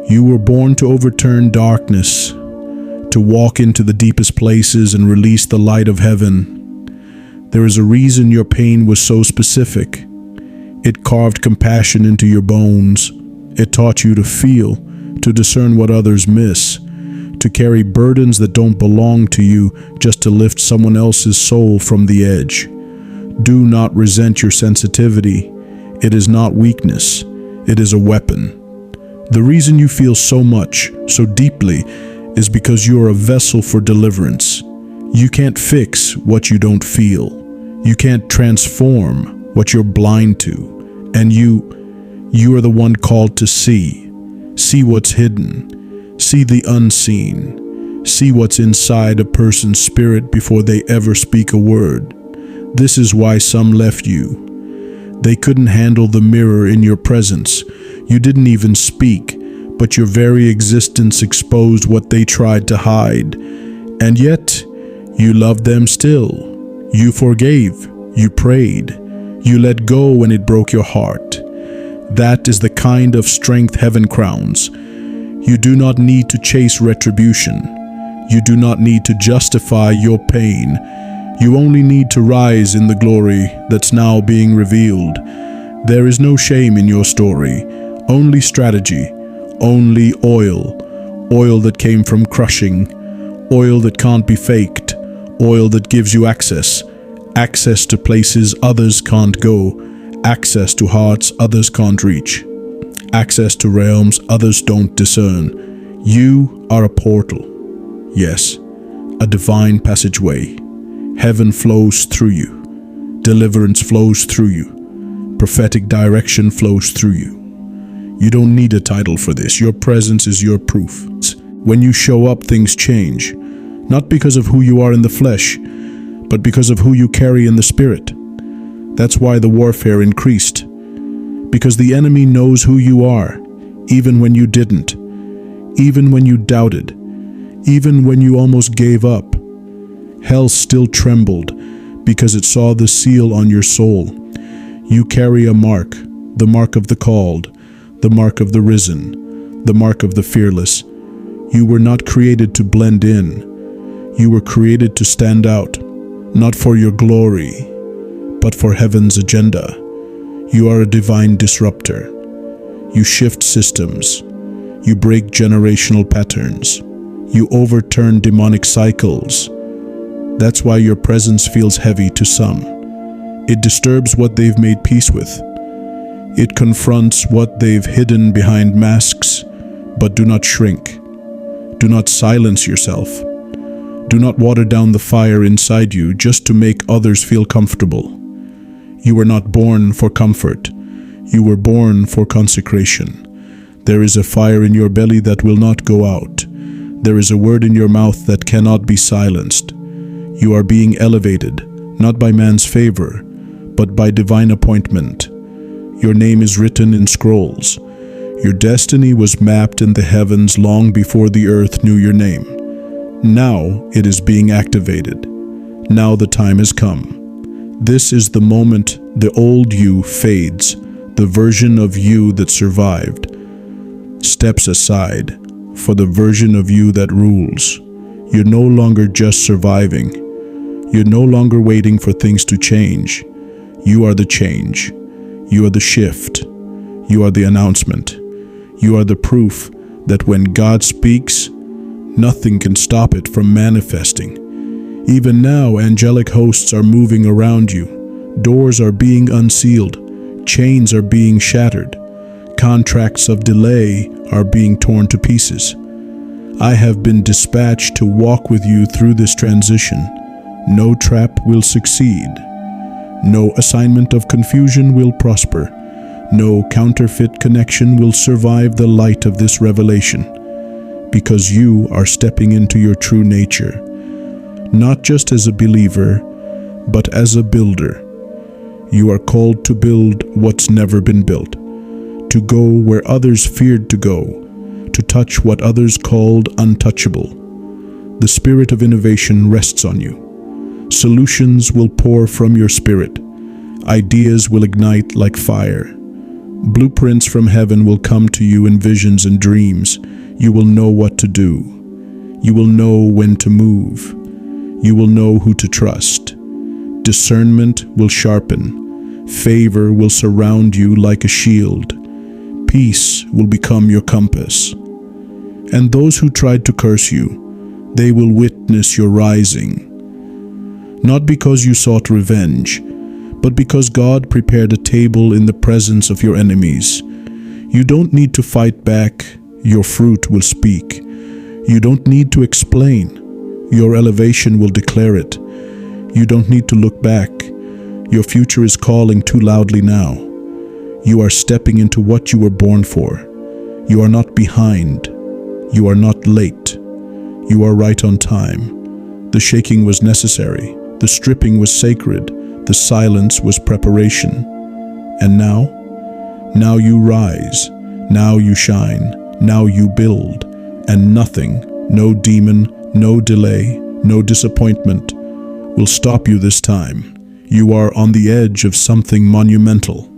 You were born to overturn darkness, to walk into the deepest places and release the light of heaven. There is a reason your pain was so specific. It carved compassion into your bones. It taught you to feel, to discern what others miss, to carry burdens that don't belong to you just to lift someone else's soul from the edge. Do not resent your sensitivity. It is not weakness. It is a weapon. The reason you feel so much, so deeply, is because you are a vessel for deliverance. You can't fix what you don't feel. You can't transform what you're blind to. And you are the one called to see. See what's hidden. See the unseen. See what's inside a person's spirit before they ever speak a word. This is why some left you. They couldn't handle the mirror in your presence. You didn't even speak, but your very existence exposed what they tried to hide. And yet, you loved them still. You forgave. You prayed. You let go when it broke your heart. That is the kind of strength heaven crowns. You do not need to chase retribution. You do not need to justify your pain. You only need to rise in the glory that's now being revealed. There is no shame in your story, only strategy, only oil. Oil that came from crushing. Oil that can't be faked. Oil that gives you access. Access to places others can't go. Access to hearts others can't reach. Access to realms others don't discern. You are a portal. Yes, a divine passageway. Heaven flows through you. Deliverance flows through you. Prophetic direction flows through you. You don't need a title for this. Your presence is your proof. When you show up, things change. Not because of who you are in the flesh, but because of who you carry in the spirit. That's why the warfare increased. Because the enemy knows who you are, even when you didn't, even when you doubted, even when you almost gave up. Hell still trembled because it saw the seal on your soul. You carry a mark, the mark of the called, the mark of the risen, the mark of the fearless. You were not created to blend in. You were created to stand out, not for your glory, but for heaven's agenda. You are a divine disruptor. You shift systems. You break generational patterns. You overturn demonic cycles. That's why your presence feels heavy to some. It disturbs what they've made peace with. It confronts what they've hidden behind masks. But do not shrink. Do not silence yourself. Do not water down the fire inside you just to make others feel comfortable. You were not born for comfort. You were born for consecration. There is a fire in your belly that will not go out. There is a word in your mouth that cannot be silenced. You are being elevated, not by man's favor, but by divine appointment. Your name is written in scrolls. Your destiny was mapped in the heavens long before the earth knew your name. Now it is being activated. Now the time has come. This is the moment the old you fades, the version of you that survived steps aside for the version of you that rules. You're no longer just surviving. You're no longer waiting for things to change. You are the change. You are the shift. You are the announcement. You are the proof that when God speaks, nothing can stop it from manifesting. Even now, angelic hosts are moving around you. Doors are being unsealed. Chains are being shattered. Contracts of delay are being torn to pieces. I have been dispatched to walk with you through this transition. No trap will succeed. No assignment of confusion will prosper. No counterfeit connection will survive the light of this revelation, because you are stepping into your true nature, not just as a believer, but as a builder. You are called to build what's never been built, to go where others feared to go, to touch what others called untouchable. The spirit of innovation rests on you. Solutions will pour from your spirit. Ideas will ignite like fire. Blueprints from heaven will come to you in visions and dreams. You will know what to do. You will know when to move. You will know who to trust. Discernment will sharpen. Favor will surround you like a shield. Peace will become your compass. And those who tried to curse you, they will witness your rising. Not because you sought revenge, but because God prepared a table in the presence of your enemies. You don't need to fight back. Your fruit will speak. You don't need to explain. Your elevation will declare it. You don't need to look back. Your future is calling too loudly now. You are stepping into what you were born for. You are not behind. You are not late. You are right on time. The shaking was necessary. The stripping was sacred. The silence was preparation. And now you rise. Now you shine. Now you build. And nothing, no demon, no delay, no disappointment will stop you this time. You are on the edge of something monumental.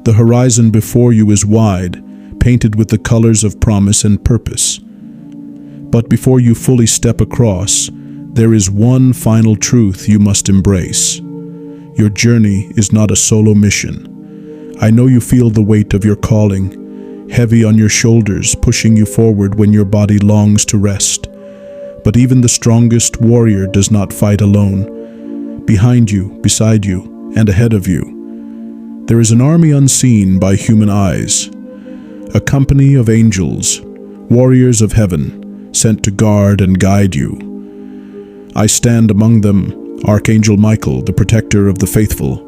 The horizon before you is wide, painted with the colors of promise and purpose. But before you fully step across, there is one final truth you must embrace. Your journey is not a solo mission. I know you feel the weight of your calling. heavy on your shoulders, pushing you forward when your body longs to rest. But even the strongest warrior does not fight alone. Behind you, beside you, and ahead of you, there is an army unseen by human eyes, a company of angels, warriors of heaven, sent to guard and guide you. I stand among them, Archangel Michael, the protector of the faithful.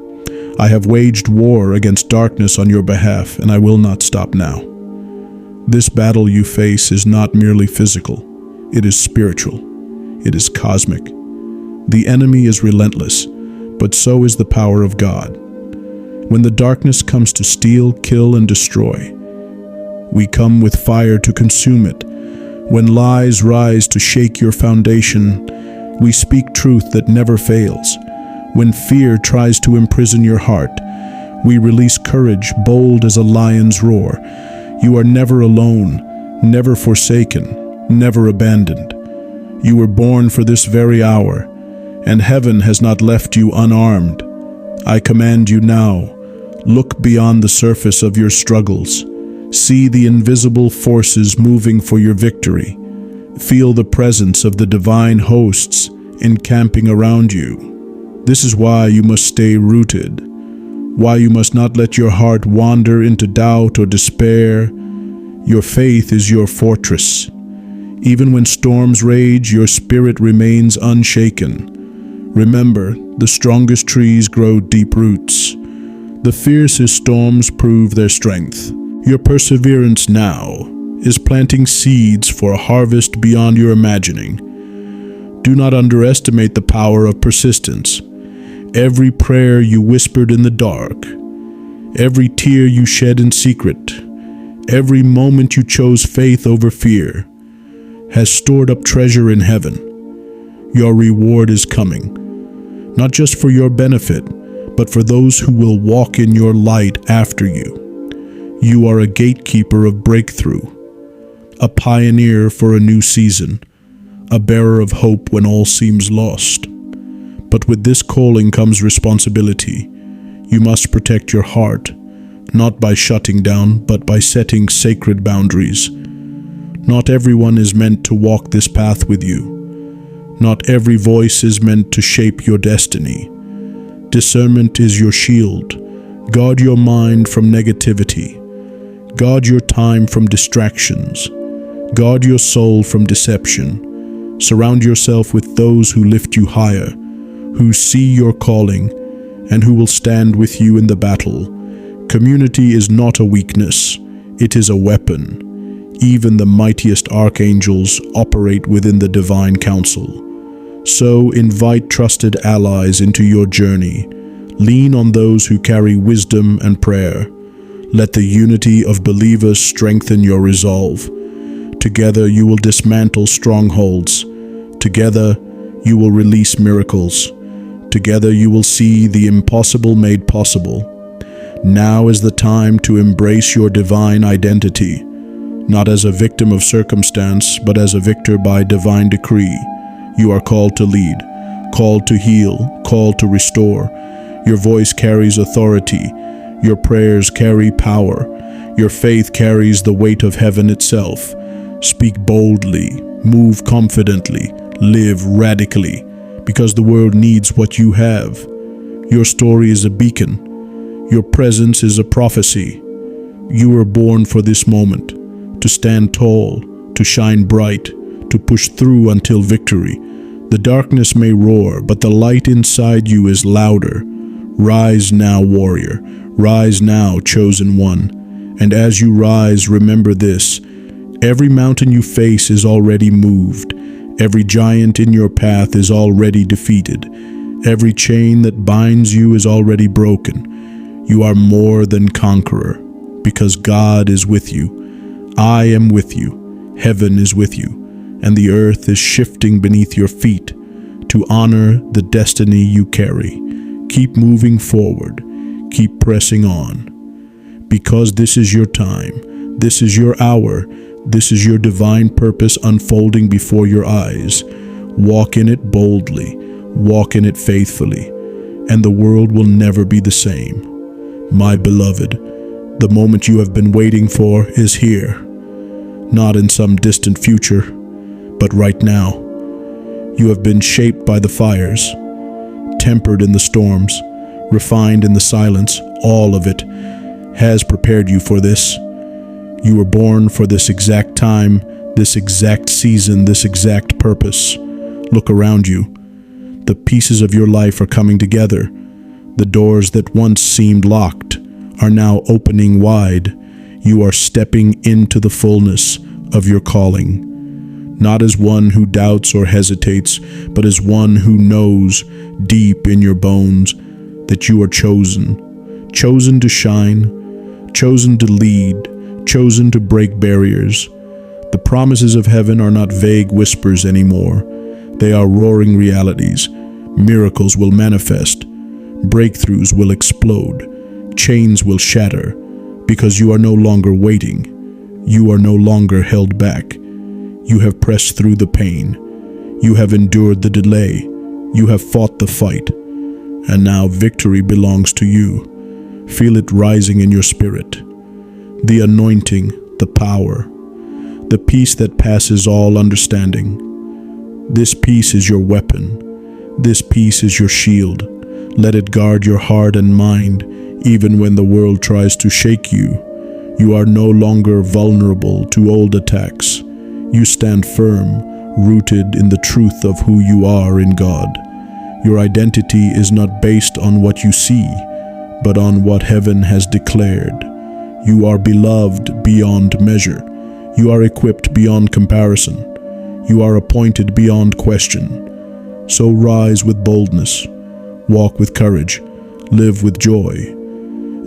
I have waged war against darkness on your behalf, and I will not stop now. This battle you face is not merely physical. It is spiritual. It is cosmic. The enemy is relentless, but so is the power of God. When the darkness comes to steal, kill, and destroy, we come with fire to consume it. When lies rise to shake your foundation, we speak truth that never fails. When fear tries to imprison your heart, we release courage bold as a lion's roar. You are never alone, never forsaken, never abandoned. You were born for this very hour, and heaven has not left you unarmed. I command you now, look beyond the surface of your struggles. See the invisible forces moving for your victory. Feel the presence of the divine hosts encamping around you. This is why you must stay rooted, why you must not let your heart wander into doubt or despair. Your faith is your fortress. Even when storms rage, your spirit remains unshaken. Remember, the strongest trees grow deep roots. The fiercest storms prove their strength. Your perseverance now is planting seeds for a harvest beyond your imagining. Do not underestimate the power of persistence. Every prayer you whispered in the dark, every tear you shed in secret, every moment you chose faith over fear, has stored up treasure in heaven. Your reward is coming, not just for your benefit, but for those who will walk in your light after you. You are a gatekeeper of breakthrough, a pioneer for a new season, a bearer of hope when all seems lost. But with this calling comes responsibility. You must protect your heart, not by shutting down, but by setting sacred boundaries. Not everyone is meant to walk this path with you. Not every voice is meant to shape your destiny. Discernment is your shield. Guard your mind from negativity. Guard your time from distractions. Guard your soul from deception. Surround yourself with those who lift you higher, who see your calling, and who will stand with you in the battle. Community is not a weakness, it is a weapon. Even the mightiest archangels operate within the divine council. So invite trusted allies into your journey. Lean on those who carry wisdom and prayer. Let the unity of believers strengthen your resolve. Together you will dismantle strongholds. Together you will release miracles. Together you will see the impossible made possible. Now is the time to embrace your divine identity, not as a victim of circumstance, but as a victor by divine decree. You are called to lead, called to heal, called to restore. Your voice carries authority. Your prayers carry power. Your faith carries the weight of heaven itself. Speak boldly, move confidently, live radically, because the world needs what you have. Your story is a beacon. Your presence is a prophecy. You were born for this moment, to stand tall, to shine bright, to push through until victory. The darkness may roar, but the light inside you is louder. Rise now, warrior. Rise now, chosen one. And as you rise, remember this: every mountain you face is already moved. Every giant in your path is already defeated. Every chain that binds you is already broken. You are more than conqueror, because God is with you. I am with you. Heaven is with you. And the earth is shifting beneath your feet to honor the destiny you carry. Keep moving forward. Keep pressing on. Because this is your time. This is your hour. This is your divine purpose unfolding before your eyes. Walk in it boldly. Walk in it faithfully. And the world will never be the same. My beloved, The moment you have been waiting for is here, not in some distant future, but right now. You have been shaped by the fires, tempered in the storms, refined in the silence. All of it has prepared you for this. You were born for this exact time, this exact season, this exact purpose. Look around you. The pieces of your life are coming together. The doors that once seemed locked are now opening wide. You are stepping into the fullness of your calling, not as one who doubts or hesitates, but as one who knows deep in your bones that you are chosen to shine, chosen to lead, chosen to break barriers. The promises of heaven are not vague whispers anymore. They are roaring realities. Miracles will manifest. Breakthroughs will explode. Chains will shatter, because you are no longer waiting. You are no longer held back. You have pressed through the pain. You have endured the delay. You have fought the fight. And now victory belongs to you. Feel it rising in your spirit. The anointing, the power, the peace that passes all understanding. This peace is your weapon. This peace is your shield. Let it guard your heart and mind, even when the world tries to shake you. You are no longer vulnerable to old attacks. You stand firm, rooted in the truth of who you are in God. Your identity is not based on what you see, but on what heaven has declared. You are beloved beyond measure. You are equipped beyond comparison. You are appointed beyond question. So rise with boldness, walk with courage, live with joy.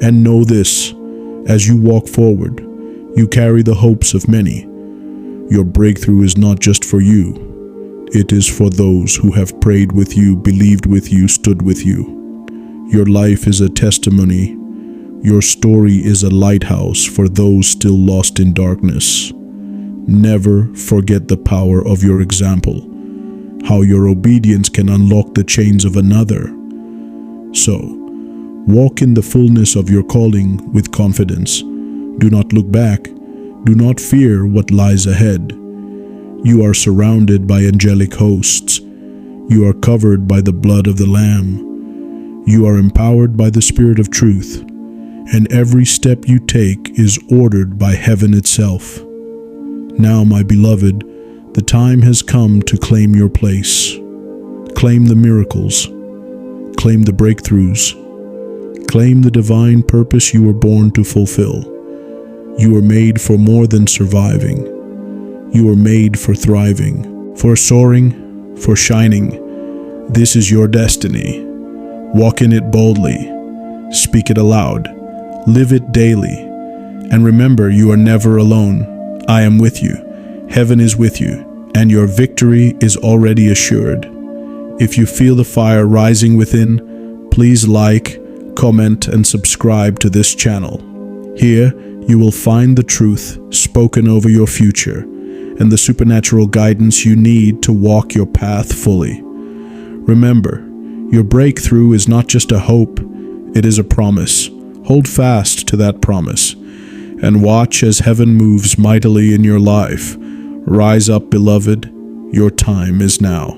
And know this, as you walk forward, you carry the hopes of many. Your breakthrough is not just for you. It is for those who have prayed with you, believed with you, stood with you. Your life is a testimony. Your story is a lighthouse for those still lost in darkness. Never forget the power of your example, how your obedience can unlock the chains of another. So, walk in the fullness of your calling with confidence. Do not look back. Do not fear what lies ahead. You are surrounded by angelic hosts. You are covered by the blood of the Lamb. You are empowered by the Spirit of truth. And every step you take is ordered by heaven itself. Now, my beloved, the time has come to claim your place. Claim the miracles. Claim the breakthroughs. Claim the divine purpose you were born to fulfill. You were made for more than surviving. You were made for thriving, for soaring, for shining. This is your destiny. Walk in it boldly. Speak it aloud. Live it daily. And remember, you are never alone. I am with you. Heaven is with you, and your victory is already assured. If you feel the fire rising within, please like, comment, and subscribe to this channel. Here, you will find the truth spoken over your future and the supernatural guidance you need to walk your path fully. Remember, your breakthrough is not just a hope, it is a promise. Hold fast to that promise and watch as heaven moves mightily in your life. Rise up, beloved. Your time is now.